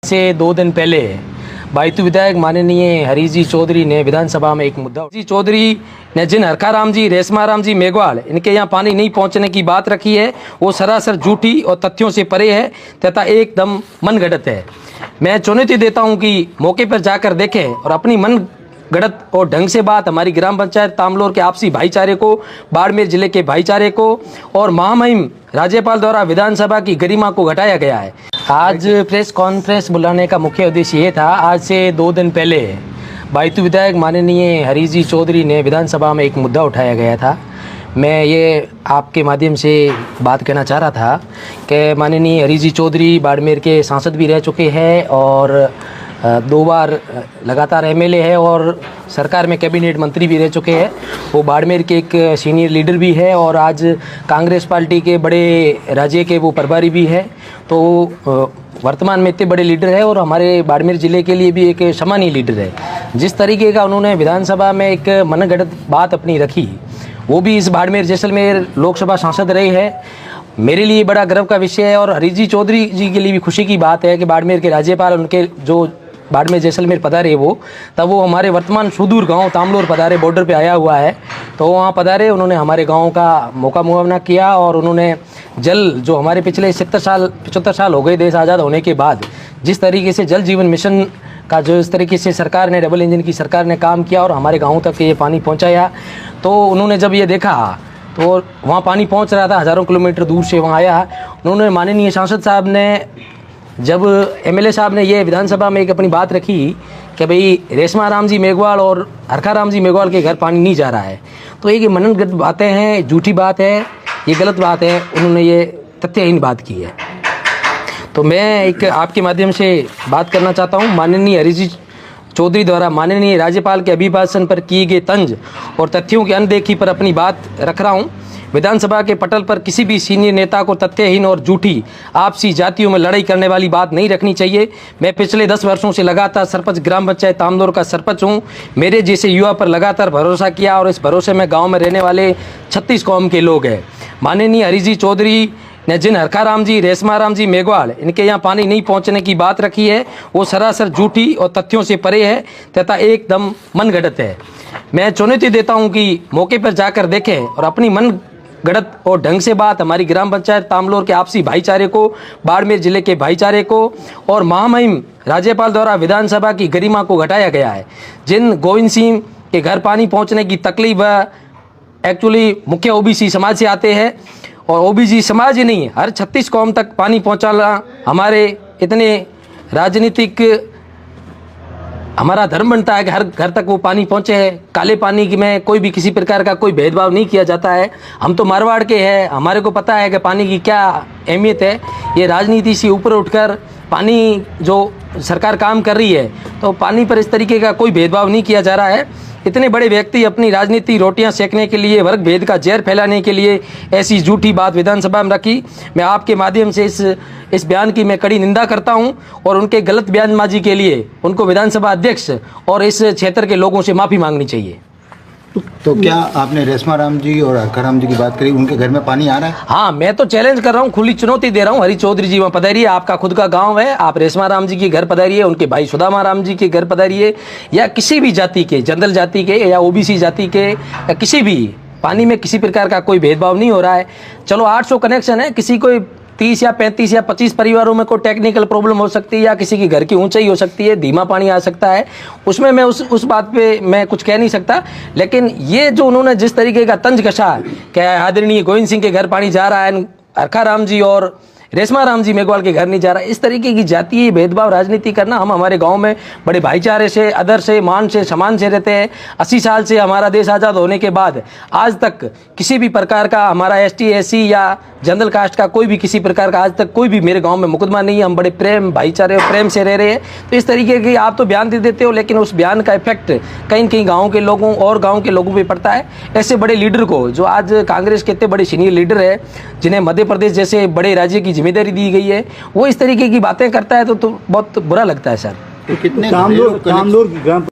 से 2 दिन पहले बायतू विधायक माननीय हरीश जी चौधरी ने विधानसभा में एक मुद्दा जी चौधरी ने जिन हरकाराम जी, रेशमाराम जी मेघवाल इनके यहाँ पानी नहीं पहुँचने की बात रखी है वो सरासर झूठी और तथ्यों से परे है तथा एकदम मनगढ़ंत है। मैं चुनौती देता हूँ कि मौके पर जाकर देखें और अपनी मन गढ़त और ढंग से बात हमारी ग्राम पंचायत तामलोर के आपसी भाईचारे को, बाड़मेर जिले के भाईचारे को और महामहिम राज्यपाल द्वारा विधानसभा की गरिमा को घटाया गया है। आज प्रेस कॉन्फ्रेंस बुलाने का मुख्य उद्देश्य ये था, आज से 2 दिन पहले बायतू विधायक माननीय हरीश जी चौधरी ने विधानसभा में एक मुद्दा उठाया गया था। मैं ये आपके माध्यम से बात कहना चाह रहा था कि माननीय हरीश जी चौधरी बाड़मेर के सांसद भी रह चुके हैं और 2 बार लगातार एमएलए है और सरकार में कैबिनेट मंत्री भी रह चुके हैं। वो बाड़मेर के एक सीनियर लीडर भी है और आज कांग्रेस पार्टी के बड़े राज्य के वो प्रभारी भी है। तो वर्तमान में इतने बड़े लीडर है और हमारे बाड़मेर ज़िले के लिए भी एक सम्मानीय लीडर है। जिस तरीके का उन्होंने विधानसभा में एक मनगढ़ंत बात अपनी रखी, वो भी इस बाड़मेर जैसलमेर लोकसभा सांसद रहे हैं, मेरे लिए बड़ा गर्व का विषय है। और हरीश जी चौधरी जी के लिए भी खुशी की बात है कि बाड़मेर के राज्यपाल उनके जो बाड़मेर जैसलमेर पधारे तब वो हमारे वर्तमान सुदूर गांव तामलोर पधारे, बॉर्डर पे आया हुआ है। तो वहाँ पधारे, उन्होंने हमारे गांव का मौका मुआवना किया और उन्होंने जल जो हमारे पिछले 75 साल हो गए देश आज़ाद होने के बाद जिस तरीके से जल जीवन मिशन का जो इस तरीके से सरकार ने, डबल इंजन की सरकार ने काम किया और हमारे गाँव तक ये पानी पहुँचाया, तो उन्होंने जब ये देखा तो वहाँ पानी पहुँच रहा था, हज़ारों किलोमीटर दूर से वहाँ आया। उन्होंने माननीय सांसद साहब ने, जब एमएलए साहब ने ये विधानसभा में एक अपनी बात रखी कि भाई रेशमाराम जी मेघवाल और हरकाराम जी मेघवाल के घर पानी नहीं जा रहा है, तो ये मनगढ़ंत बातें हैं, झूठी बात है, ये गलत बात है, उन्होंने ये तथ्यहीन बात की है। तो मैं एक आपके माध्यम से बात करना चाहता हूँ, माननीय हरीश जी चौधरी द्वारा माननीय राज्यपाल के अभिभाषण पर किए गए तंज और तथ्यों की अनदेखी पर अपनी बात रख रहा हूँ। विधानसभा के पटल पर किसी भी सीनियर नेता को तथ्यहीन और झूठी आपसी जातियों में लड़ाई करने वाली बात नहीं रखनी चाहिए। मैं पिछले 10 वर्षों से लगातार सरपंच ग्राम पंचायत तामलोर का सरपंच हूं। मेरे जैसे युवा पर लगातार भरोसा किया और इस भरोसे में गांव में रहने वाले 36 कौम के लोग हैं। माननीय हरीश जी चौधरी ने जिन हरकाराम जी, रेशमाराम जी मेघवाल इनके यहाँ पानी नहीं पहुँचने की बात रखी है वो सरासर झूठी और तथ्यों से परे है तथा एकदम मनगढ़ंत है। मैं चुनौती देता हूँ कि मौके पर जाकर देखें और अपनी मन गढ़त और ढंग से बात हमारी ग्राम पंचायत तामलोर के आपसी भाईचारे को, बाड़मेर जिले के भाईचारे को और महामहिम राज्यपाल द्वारा विधानसभा की गरिमा को घटाया गया है। जिन गोविंद सिंह के घर पानी पहुंचने की तकलीफ एक्चुअली मुख्य ओबीसी समाज से आते हैं और ओबीसी समाज ही नहीं, हर 36 कौम तक पानी पहुंचाना हमारे इतने राजनीतिक हमारा धर्म बनता है कि हर घर तक वो पानी पहुंचे है। काले पानी में कोई भी किसी प्रकार का कोई भेदभाव नहीं किया जाता है। हम तो मारवाड़ के हैं, हमारे को पता है कि पानी की क्या अहमियत है। ये राजनीति से ऊपर उठकर पानी जो सरकार काम कर रही है तो पानी पर इस तरीके का कोई भेदभाव नहीं किया जा रहा है। इतने बड़े व्यक्ति अपनी राजनीति रोटियां सेकने के लिए, वर्ग भेद का जहर फैलाने के लिए ऐसी झूठी बात विधानसभा में रखी। मैं आपके माध्यम से इस बयान की मैं कड़ी निंदा करता हूं और उनके गलत बयानबाजी के लिए उनको विधानसभा अध्यक्ष और इस क्षेत्र के लोगों से माफ़ी मांगनी चाहिए। तो क्या आपने रेशमाराम जी और हरकाराम जी की बात करी, उनके घर में पानी आ रहा है? हाँ, मैं तो चैलेंज कर रहा हूँ, खुली चुनौती दे रहा हूँ। हरीश चौधरी जी वहाँ पधारिए, आपका खुद का गांव है, आप रेशमाराम जी के घर पधारिए, उनके भाई सुदामाराम जी के घर पधारिए, या किसी भी जाति के, जनरल जाति के या ओबीसी जाति के, या किसी भी, पानी में किसी प्रकार का कोई भेदभाव नहीं हो रहा है। चलो 800 कनेक्शन है, किसी को 30 या 35 या 25 परिवारों में कोई टेक्निकल प्रॉब्लम हो सकती है या किसी की घर की ऊंचाई हो सकती है, धीमा पानी आ सकता है, उसमें मैं उस बात पे मैं कुछ कह नहीं सकता। लेकिन ये जो उन्होंने जिस तरीके का तंज कसा कि आदरणीय गोविंद सिंह के घर पानी जा रहा है, हरकाराम जी और रेशमाराम जी मेघवाल के घर नहीं जा रहा, इस तरीके की जातीय भेदभाव राजनीति करना, हम हमारे गांव में बड़े भाईचारे से, आदर से, मान से, सम्मान से रहते हैं। 80 साल से हमारा देश आज़ाद होने के बाद आज तक किसी भी प्रकार का हमारा ST SC या जनरल कास्ट का कोई भी किसी प्रकार का आज तक कोई भी मेरे गांव में मुकदमा नहीं है। हम बड़े प्रेम, भाईचारे और प्रेम से रह रहे हैं। तो इस तरीके की आप तो बयान दे देते हो, लेकिन उस बयान का इफेक्ट कहीं कहीं गाँव के लोगों और गाँव के लोगों पर पड़ता है। ऐसे बड़े लीडर को, जो आज कांग्रेस के इतने बड़े सीनियर लीडर है, जिन्हें मध्य प्रदेश जैसे बड़े राज्य की जिम्मेदारी दी गई है, वो इस तरीके की बातें करता है तो बहुत बुरा लगता है सर। तो कितने तामलोर की ग्राम